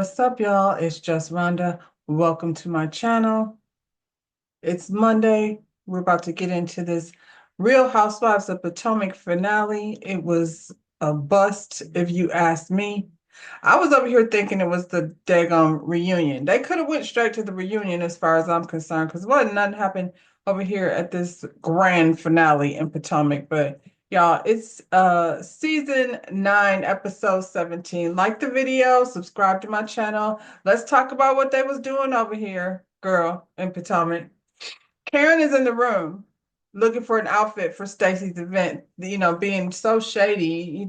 What's up, y'all? It's just Rhonda. Welcome to my channel. It's Monday. We're about to get into this Real Housewives of Potomac finale. It was a bust, if you ask me. I was over here thinking it was the daggone reunion. They could have went straight to the reunion as far as I'm concerned, because wasn't nothing happened over here at this grand finale in Potomac. But y'all, it's season 9, episode 17. Like the video, subscribe to my channel. Let's talk about what they was doing over here, girl, in Potomac. Karen is in the room looking for an outfit for Stacy's event, being so shady.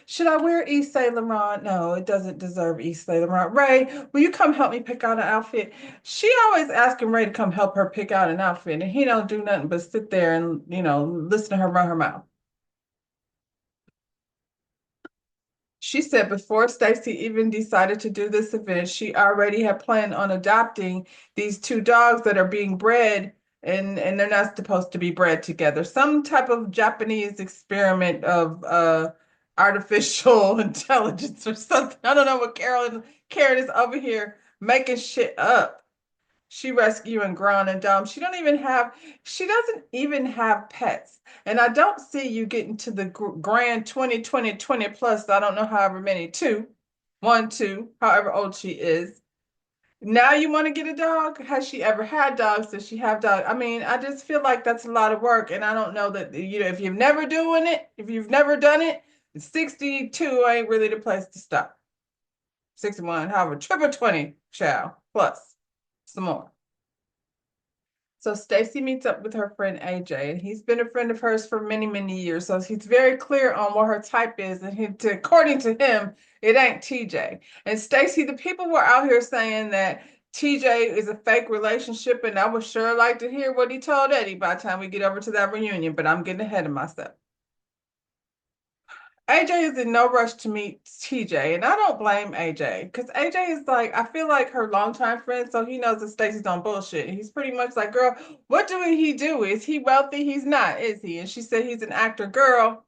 Should I wear East Saint Laurent? No, it doesn't deserve East Saint Laurent. Ray, will you come help me pick out an outfit? She always asking Ray to come help her pick out an outfit, and he don't do nothing but sit there and, listen to her run her mouth. She said before Stacy even decided to do this event, she already had planned on adopting these two dogs that are being bred, and they're not supposed to be bred together. Some type of Japanese experiment of artificial intelligence or something. I don't know what Karen is over here making shit up. She rescuing Ground and Dumb. She doesn't even have pets. And I don't see you getting to the grand 20, 20, 20 plus. I don't know however many, two, one, two, however old she is. Now you want to get a dog? Has she ever had dogs? Does she have dogs? I mean, I just feel like that's a lot of work. And I don't know that, if you've never doing it, if you've never done it, 62 ain't really the place to stop. 61, however, triple 20, child, plus some more. So Stacy meets up with her friend AJ, and he's been a friend of hers for many, many years. So he's very clear on what her type is, and according to him, it ain't TJ. And Stacy, the people were out here saying that TJ is a fake relationship, and I would sure like to hear what he told Eddie by the time we get over to that reunion. But I'm getting ahead of myself. AJ is in no rush to meet TJ, and I don't blame AJ because AJ is like, I feel like her longtime friend, so he knows that Stacey's on bullshit. He's pretty much like, girl, what do he do? Is he wealthy? He's not, is he? And she said he's an actor. Girl,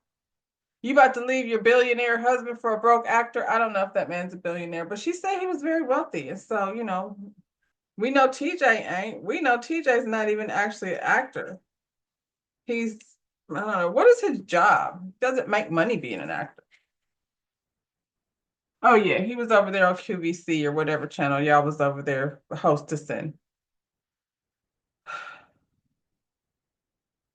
you about to leave your billionaire husband for a broke actor? I don't know if that man's a billionaire, but she said he was very wealthy. And so, we know TJ ain't. We know TJ's not even actually an actor. He's, I don't know, what is his job? He doesn't make money being an actor. Oh yeah, he was over there on QVC or whatever channel y'all was over there hostessing.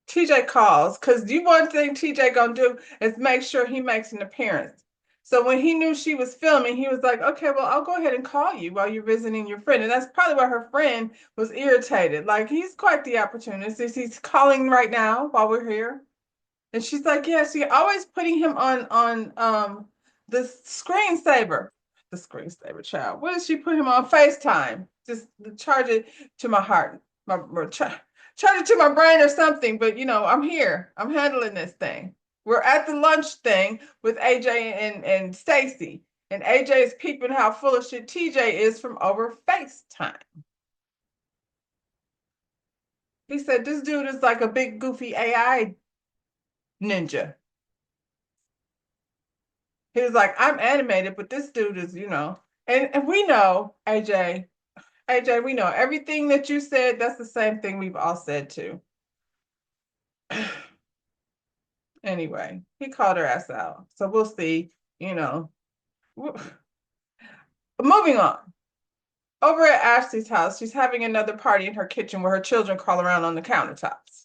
TJ calls because you one thing TJ gonna do is make sure he makes an appearance. So when he knew she was filming, he was like, "Okay, well, I'll go ahead and call you while you're visiting your friend." And that's probably why her friend was irritated. Like he's quite the opportunist. He's calling right now while we're here. And she's like, yeah, she always putting him on the screensaver. The screensaver child. What does she put him on? FaceTime. Just charge it to my heart. Charge it to my brain or something. But I'm here. I'm handling this thing. We're at the lunch thing with AJ and Stacy. And AJ is peeping how full of shit TJ is from over FaceTime. He said this dude is like a big goofy AI ninja. He was like, I'm animated, but this dude is, and we know, AJ, we know everything that you said, that's the same thing we've all said too. Anyway, he called her ass out. So we'll see, you know. Moving on. Over at Ashley's house, she's having another party in her kitchen where her children crawl around on the countertops.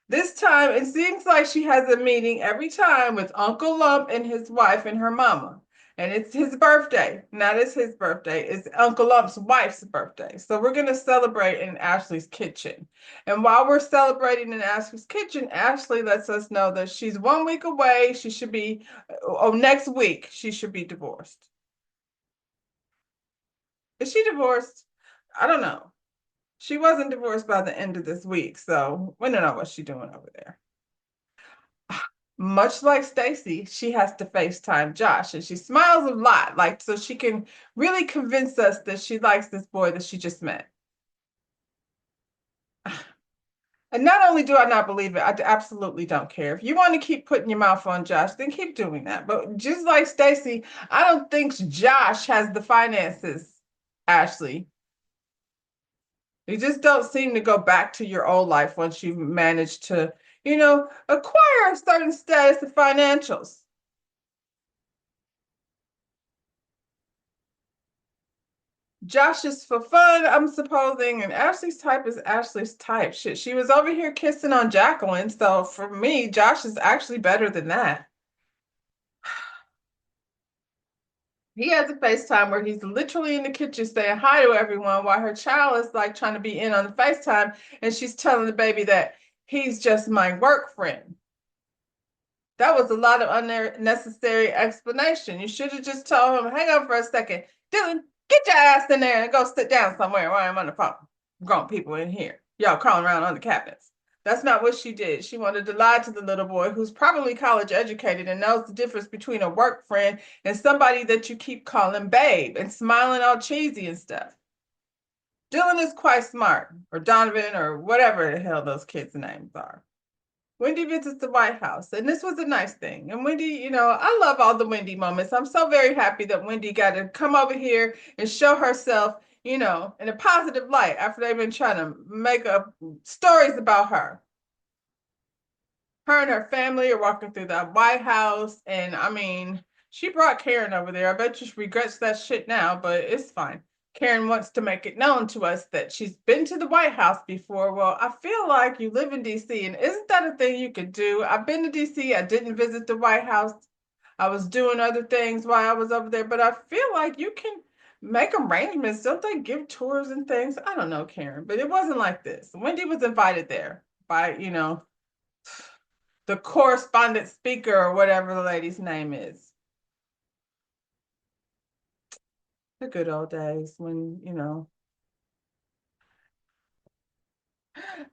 This time, it seems like she has a meeting every time with Uncle Lump and his wife and her mama. And it's his birthday. Not it's his birthday. It's Uncle Lump's wife's birthday. So we're going to celebrate in Ashley's kitchen. And while we're celebrating in Ashley's kitchen, Ashley lets us know that she's 1 week away. She should be, next week, she should be divorced. Is she divorced? I don't know. She wasn't divorced by the end of this week. So we don't know what she's doing over there. Much like Stacy, she has to FaceTime Josh and she smiles a lot, like so she can really convince us that she likes this boy that she just met. And not only do I not believe it, I absolutely don't care. If you want to keep putting your mouth on Josh, then keep doing that. But just like Stacey, I don't think Josh has the finances, Ashley. You just don't seem to go back to your old life once you've managed to, acquire a certain status of financials. Josh is for fun, I'm supposing, and Ashley's type is Ashley's type. Shit, she was over here kissing on Jacqueline, so for me, Josh is actually better than that. He has a FaceTime where he's literally in the kitchen saying hi to everyone while her child is like trying to be in on the FaceTime, and she's telling the baby that he's just my work friend. That was a lot of unnecessary explanation. You should have just told him, hang on for a second. Dylan, get your ass in there and go sit down somewhere while I'm on the phone. Grown people in here. Y'all crawling around on the cabinets. That's not what she did. She wanted to lie to the little boy who's probably college educated and knows the difference between a work friend and somebody that you keep calling babe and smiling all cheesy and stuff. Dylan is quite smart, or Donovan, or whatever the hell those kids' names are. Wendy visits the White House, and this was a nice thing. And Wendy, I love all the Wendy moments. I'm so very happy that Wendy got to come over here and show herself, in a positive light after they've been trying to make up stories about her. Her and her family are walking through the White House, and I mean, she brought Karen over there. I bet she regrets that shit now, but it's fine. Karen wants to make it known to us that she's been to the White House before. Well, I feel like you live in DC, and isn't that a thing you could do? I've been to DC. I didn't visit the White House. I was doing other things while I was over there, but I feel like you can make arrangements. Don't they give tours and things? I don't know, Karen, but it wasn't like this. Wendy was invited there by, the correspondent speaker or whatever the lady's name is. The good old days when,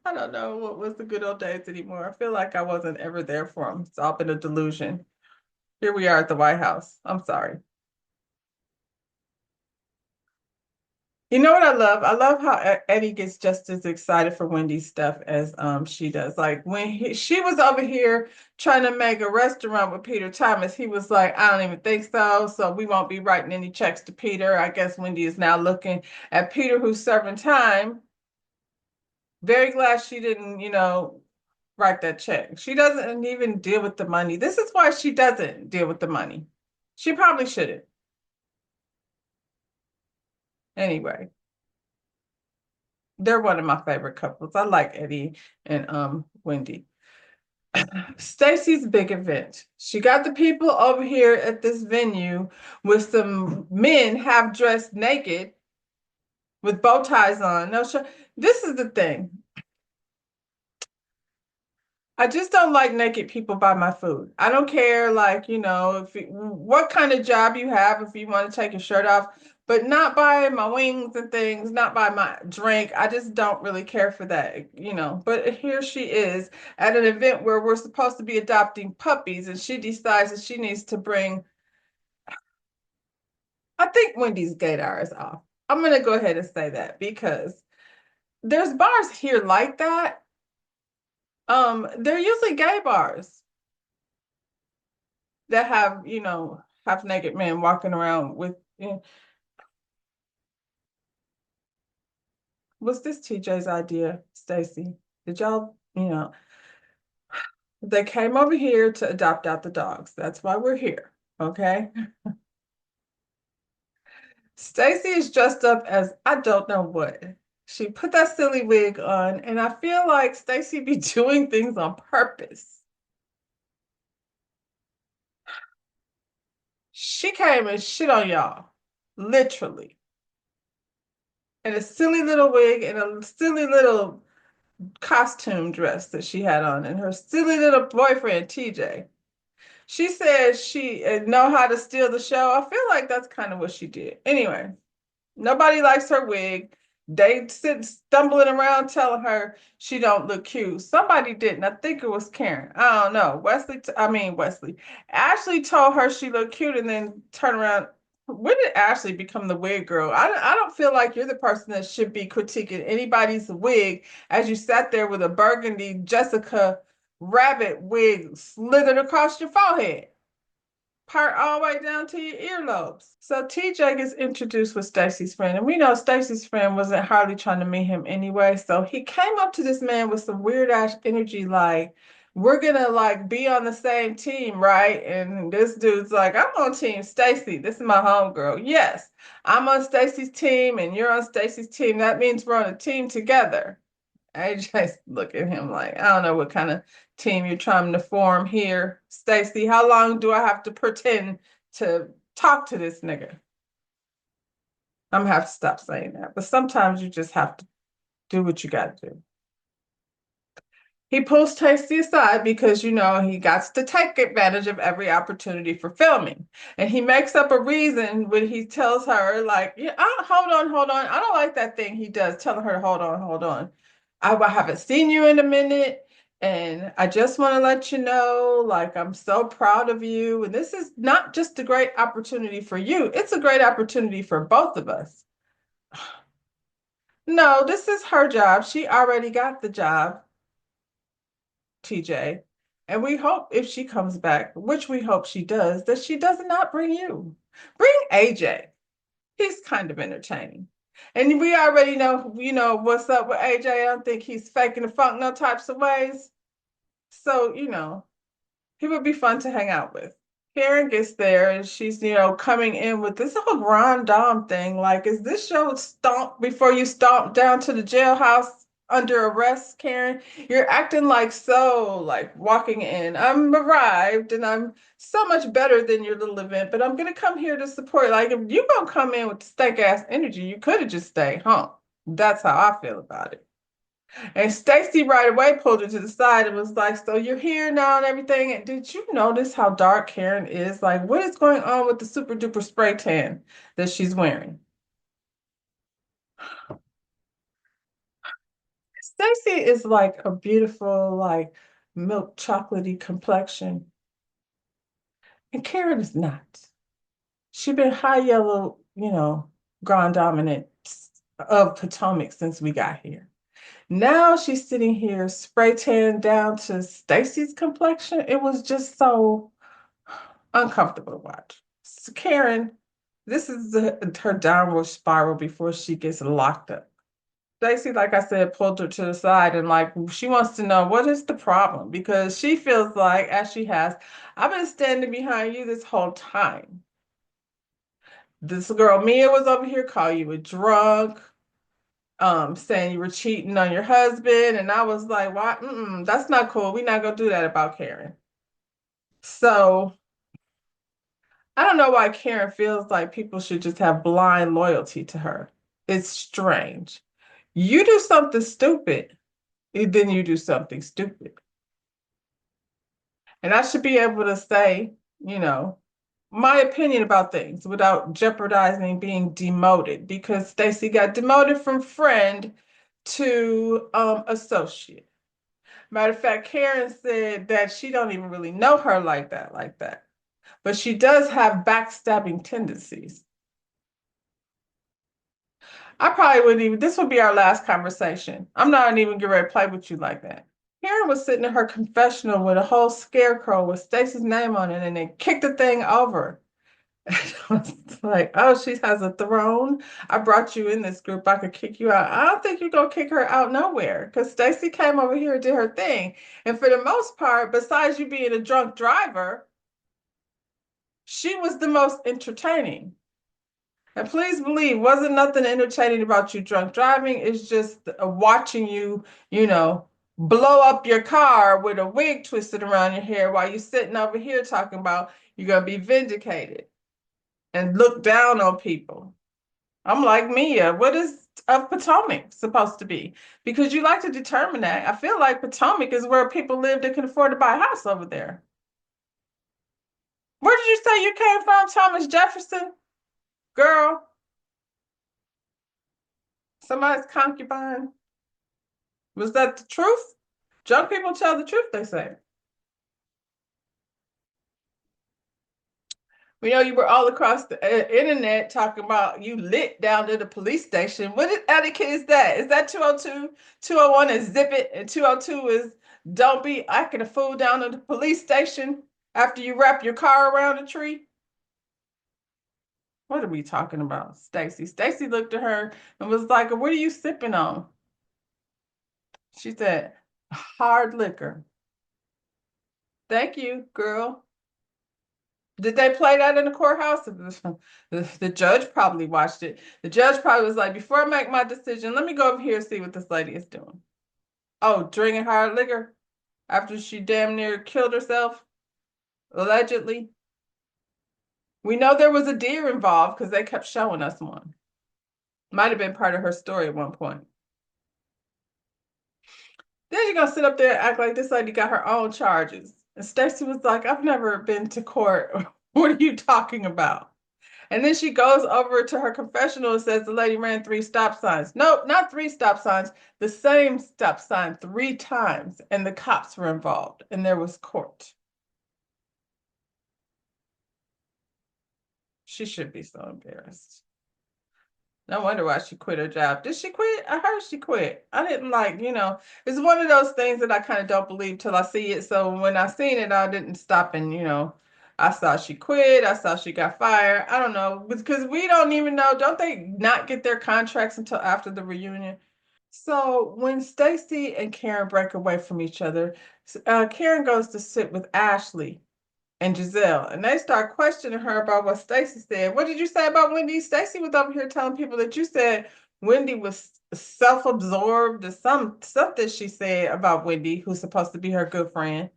I don't know what was the good old days anymore. I feel like I wasn't ever there for them. It's all been a delusion. Here we are at the White House. I'm sorry. You know what I love? I love how Eddie gets just as excited for Wendy's stuff as she does. Like when she was over here trying to make a restaurant with Peter Thomas, he was like, I don't even think so. So we won't be writing any checks to Peter. I guess Wendy is now looking at Peter, who's serving time. Very glad she didn't, write that check. She doesn't even deal with the money. This is why she doesn't deal with the money. She probably shouldn't. Anyway, they're one of my favorite couples. I like Eddie and Wendy. Stacy's big event. She got the people over here at this venue with some men half dressed naked with bow ties on. No, sure. This is the thing. I just don't like naked people by my food. I don't care, like, what kind of job you have if you want to take your shirt off, but not by my wings and things, not by my drink. I just don't really care for that. But here she is at an event where we're supposed to be adopting puppies, and she decides that she needs to bring, I think Wendy's gaydar is off. I'm going to go ahead and say that because there's bars here like that. They're usually gay bars that have, half naked men walking around with, was this TJ's idea, Stacy? Did y'all, they came over here to adopt out the dogs. That's why we're here. Okay. Stacy is dressed up as I don't know what. She put that silly wig on, and I feel like Stacy be doing things on purpose. She came and shit on y'all, literally. And a silly little wig and a silly little costume dress that she had on, and her silly little boyfriend, TJ. She says she know how to steal the show. I feel like that's kind of what she did. Anyway, nobody likes her wig. They sit stumbling around telling her she don't look cute. Somebody didn't. I think it was Karen. I don't know. Wesley. Ashley told her she looked cute and then turned around. when did Ashley become the wig girl? I don't feel like you're the person that should be critiquing anybody's wig as you sat there with a burgundy Jessica Rabbit wig slithered across your forehead, part all the way down to your earlobes. So TJ gets introduced with Stacy's friend, and we know Stacy's friend wasn't hardly trying to meet him anyway. So he came up to this man with some weird ass energy, like, we're gonna like be on the same team, right? And this dude's like, I'm on team Stacy. This is my homegirl. Yes, I'm on Stacy's team and you're on Stacy's team. That means we're on a team together. I just look at him like, I don't know what kind of team you're trying to form here, Stacy. How long do I have to pretend to talk to this nigga? I'm gonna have to stop saying that. But sometimes you just have to do what you got to do. He pulls Tasty aside because, he got to take advantage of every opportunity for filming. And he makes up a reason when he tells her, like, yeah, hold on, hold on. I don't like that thing he does, telling her to hold on, hold on. I haven't seen you in a minute. And I just want to let you know, like, I'm so proud of you. And this is not just a great opportunity for you, it's a great opportunity for both of us. No, this is her job. She already got the job. TJ. And we hope if she comes back, which we hope she does, that she does not bring you. Bring AJ. He's kind of entertaining. And we already know, what's up with AJ. I don't think he's faking the funk no types of ways. So, he would be fun to hang out with. Karen gets there and she's, coming in with this whole grand dame thing. Like, is this show stomp before you stomp down to the jailhouse under arrest, Karen? You're acting like so, like walking in. I'm arrived and I'm so much better than your little event, but I'm gonna come here to support. Like, if you gonna come in with the stank ass energy, you could have just stayed home. That's how I feel about it. And Stacy right away pulled her to the side and was like, so you're here now and everything. And did you notice how dark Karen is? Like, what is going on with the super duper spray tan that she's wearing? Stacy is like a beautiful, like milk chocolatey complexion. And Karen is not. She's been high yellow, grand dominant of Potomac since we got here. Now she's sitting here spray tan down to Stacy's complexion. It was just so uncomfortable to watch. So Karen, this is her downward spiral before she gets locked up. Stacy, like I said, pulled her to the side and like she wants to know what is the problem because she feels like, as she has, I've been standing behind you this whole time. This girl Mia was over here calling you a drunk, saying you were cheating on your husband, and I was like, "Why? That's not cool. We're not gonna do that about Karen." So I don't know why Karen feels like people should just have blind loyalty to her. It's strange. You do something stupid, then you do something stupid. And I should be able to say, my opinion about things without jeopardizing being demoted because Stacy got demoted from friend to associate. Matter of fact, Karen said that she don't even really know her like that. But she does have backstabbing tendencies. I probably wouldn't even, this would be our last conversation. I'm not even getting ready to play with you like that. Karen was sitting in her confessional with a whole scarecrow with Stacy's name on it and then kicked the thing over. I was like, oh, she has a throne. I brought you in this group. I could kick you out. I don't think you're gonna kick her out nowhere because Stacy came over here and did her thing. And for the most part, besides you being a drunk driver, she was the most entertaining. And please believe, wasn't nothing entertaining about you drunk driving. It's just watching you, blow up your car with a wig twisted around your hair while you're sitting over here talking about you're gonna be vindicated and look down on people. I'm like Mia. What is of Potomac supposed to be? Because you like to determine that. I feel like Potomac is where people live that can afford to buy a house over there. Where did you say you came from, Thomas Jefferson? Girl, somebody's concubine. Was that the truth? Drunk people tell the truth, they say. We know you were all across the internet talking about you lit down to the police station. What etiquette is that? Is that 202? 201 is zip it, and 202 is don't be acting a fool down to the police station after you wrap your car around a tree? What are we talking about, Stacy? Stacy looked at her and was like, "What are you sipping on?" She said, "Hard liquor." Thank you, girl. Did they play that in the courthouse? The judge probably watched it. The judge probably was like, before I make my decision, let me go over here and see what this lady is doing. Oh, drinking hard liquor after she damn near killed herself, allegedly. We know there was a deer involved because they kept showing us one. Might have been part of her story at one point. Then you're gonna sit up there and act like this lady got her own charges. And Stacy was like, I've never been to court. What are you talking about? And then she goes over to her confessional and says the lady ran 3 stop signs. Nope, not 3 stop signs, the same stop sign 3 times. And the cops were involved and there was court. She should be so embarrassed. No wonder why she quit her job. Did she quit? I heard she quit. I didn't it's one of those things that I kind of don't believe till I see it. So when I seen it, I didn't stop and, I saw she quit. I saw she got fired. I don't know because we don't even know. Don't they not get their contracts until after the reunion? So when Stacy and Karen break away from each other, Karen goes to sit with Ashley and Giselle, and they start questioning her about what Stacy said. What did you say about Wendy? Stacy was over here telling people that you said Wendy was self-absorbed or something she said about Wendy, who's supposed to be her good friend.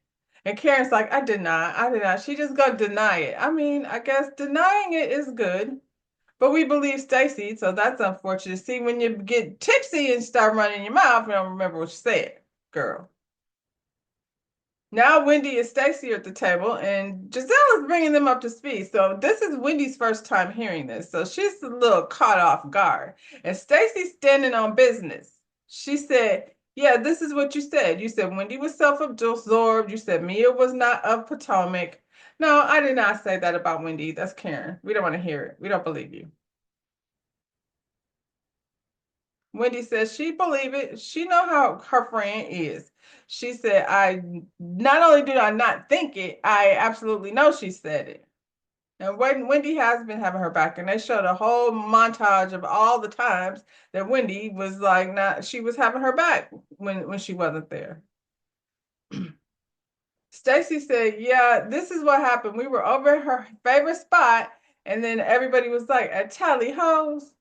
And Karen's like, I did not. I did not. She just gonna deny it. I mean, I guess denying it is good. But we believe Stacy, so that's unfortunate. See, when you get tipsy and start running your mouth, you don't remember what you said, girl. Now Wendy and Stacy are at the table, and Giselle is bringing them up to speed. So this is Wendy's first time hearing this, so she's a little caught off guard. And Stacy's standing on business. She said, "Yeah, this is what you said. You said Wendy was self-absorbed. You said Mia was not of Potomac. No, I did not say that about Wendy. That's Karen. We don't want to hear it. We don't believe you." Wendy says she believe it. She know how her friend is. She said, I not only do I not think it, I absolutely know she said it. And Wendy has been having her back, and they showed a whole montage of all the times that Wendy was like not she was having her back when she wasn't there. Stacy said, "Yeah, this is what happened. We were over at her favorite spot, and then everybody was like at Tally Ho's.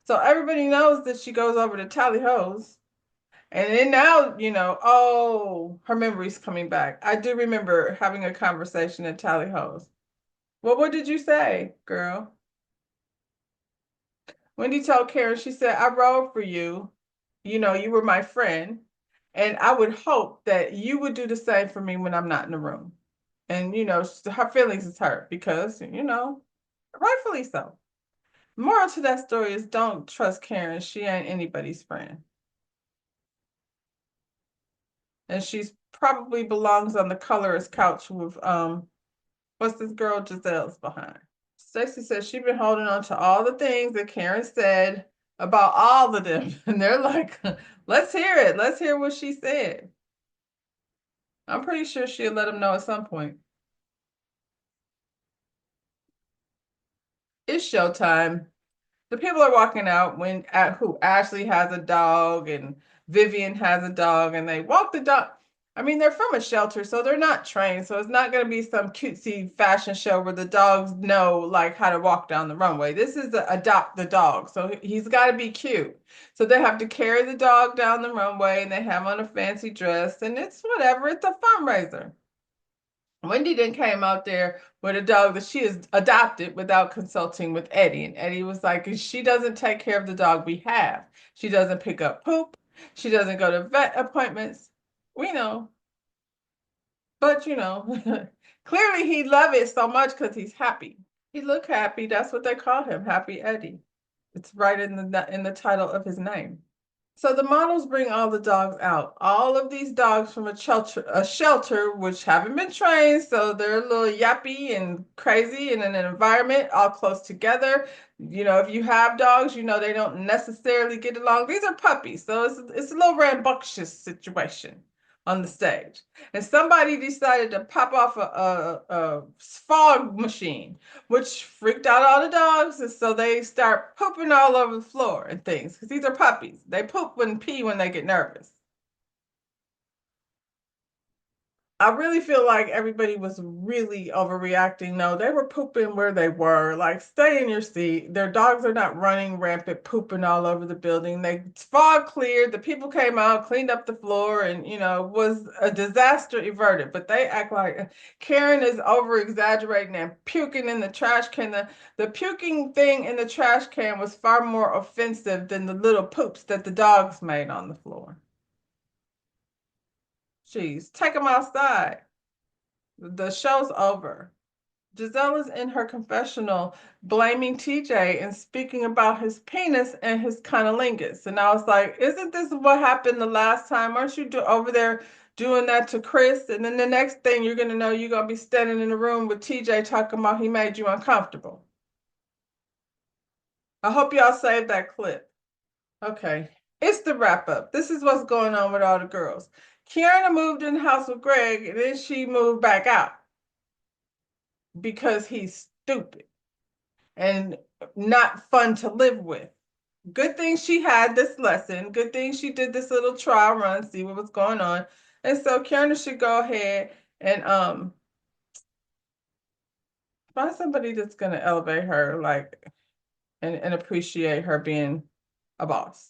So everybody knows that she goes over to Tally Ho's. And then now, oh, her memory's coming back. I do remember having a conversation at Tally Ho's. Well, what did you say, girl? Wendy told Karen, she said, I rode for you. You were my friend. And I would hope that you would do the same for me when I'm not in the room. And, her feelings is hurt because, rightfully so. Moral to that story is don't trust Karen. She ain't anybody's friend. And she's probably belongs on the colorist couch with what's this girl Giselle's behind. Stacy says she's been holding on to all the things that Karen said about all of them. And they're like, let's hear it. Let's hear what she said. I'm pretty sure she'll let them know at some point. It's showtime. The people are walking out when who Ashley has a dog and Vivian has a dog, and they walk the dog. I mean, they're from a shelter, so they're not trained. So it's not going to be some cutesy fashion show where the dogs know like how to walk down the runway. This is adopt the dog, so he's got to be cute. So they have to carry the dog down the runway, and they have on a fancy dress, and it's whatever. It's a fundraiser. Wendy then came out there with a dog that she has adopted without consulting with Eddie. And Eddie was like, she doesn't take care of the dog we have. She doesn't pick up poop. She doesn't go to vet appointments. We know. But, clearly he loved it so much because he's happy. He looked happy. That's what they call him, Happy Eddie. It's right in the title of his name. So the models bring all the dogs out. All of these dogs from a shelter which haven't been trained, so they're a little yappy and crazy in an environment all close together. You know, if you have dogs, you know they don't necessarily get along. These are puppies, so it's a little rambunctious situation on the stage. And somebody decided to pop off a fog machine, which freaked out all the dogs. And so they start pooping all over the floor and things because these are puppies. They poop and pee when they get nervous. I really feel like everybody was really overreacting. No, they were pooping where they were. Like, stay in your seat. Their dogs are not running rampant, pooping all over the building. They fog cleared. The people came out, cleaned up the floor, and was a disaster averted. But they act like Karen is over exaggerating and puking in the trash can. The puking thing in the trash can was far more offensive than the little poops that the dogs made on the floor. Jeez, take them outside. The show's over. Giselle is in her confessional blaming TJ and speaking about his penis and his cunnilingus. And I was like, isn't this what happened the last time? Aren't you over there doing that to Chris? And then the next thing you're going to know, you're going to be standing in the room with TJ talking about he made you uncomfortable. I hope y'all saved that clip. Okay. It's the wrap up. This is what's going on with all the girls. Kiana moved in the house with Greg and then she moved back out because he's stupid and not fun to live with. Good thing she had this lesson. Good thing she did this little trial run, see what was going on. And so Karen should go ahead and find somebody that's gonna elevate her, like, and appreciate her being a boss.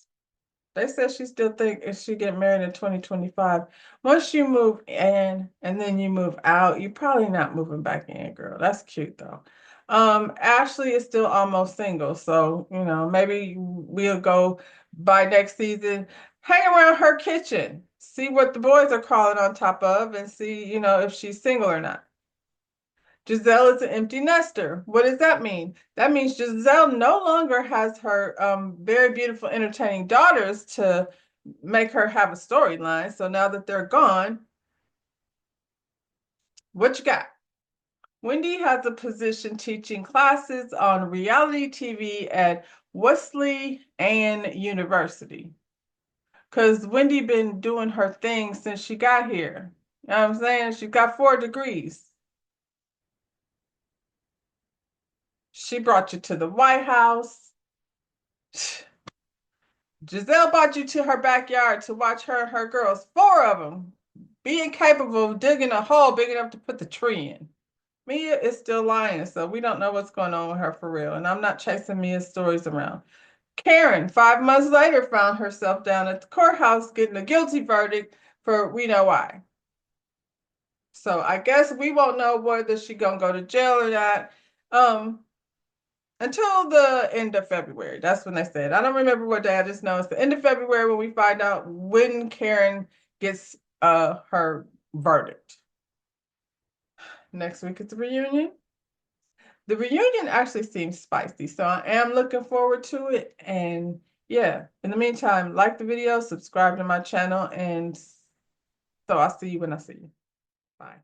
They said she still think if she get married in 2025, once you move in and then you move out, you're probably not moving back in, girl. That's cute though. Ashley is still almost single, so maybe we'll go by next season, hang around her kitchen, see what the boys are crawling on top of, and see, if she's single or not. Giselle is an empty nester. What does that mean? That means Giselle no longer has her very beautiful, entertaining daughters to make her have a storyline. So now that they're gone, what you got? Wendy has a position teaching classes on reality TV at Wesley and University. Because Wendy been doing her thing since she got here. You know what I'm saying? She got 4 degrees. She brought you to the White House. Giselle brought you to her backyard to watch her and her girls, 4 of them, being capable of digging a hole big enough to put the tree in. Mia is still lying, so we don't know what's going on with her for real. And I'm not chasing Mia's stories around. Karen, 5 months later, found herself down at the courthouse getting a guilty verdict for we know why. So I guess we won't know whether she's gonna go to jail or not. Until the end of February. That's when they said. I don't remember what day. I just know it's the end of February when we find out when Karen gets her verdict. Next week is the reunion. The reunion actually seems spicy, so I am looking forward to it. And yeah, in the meantime, like the video, subscribe to my channel, and so I'll see you when I see you. Bye.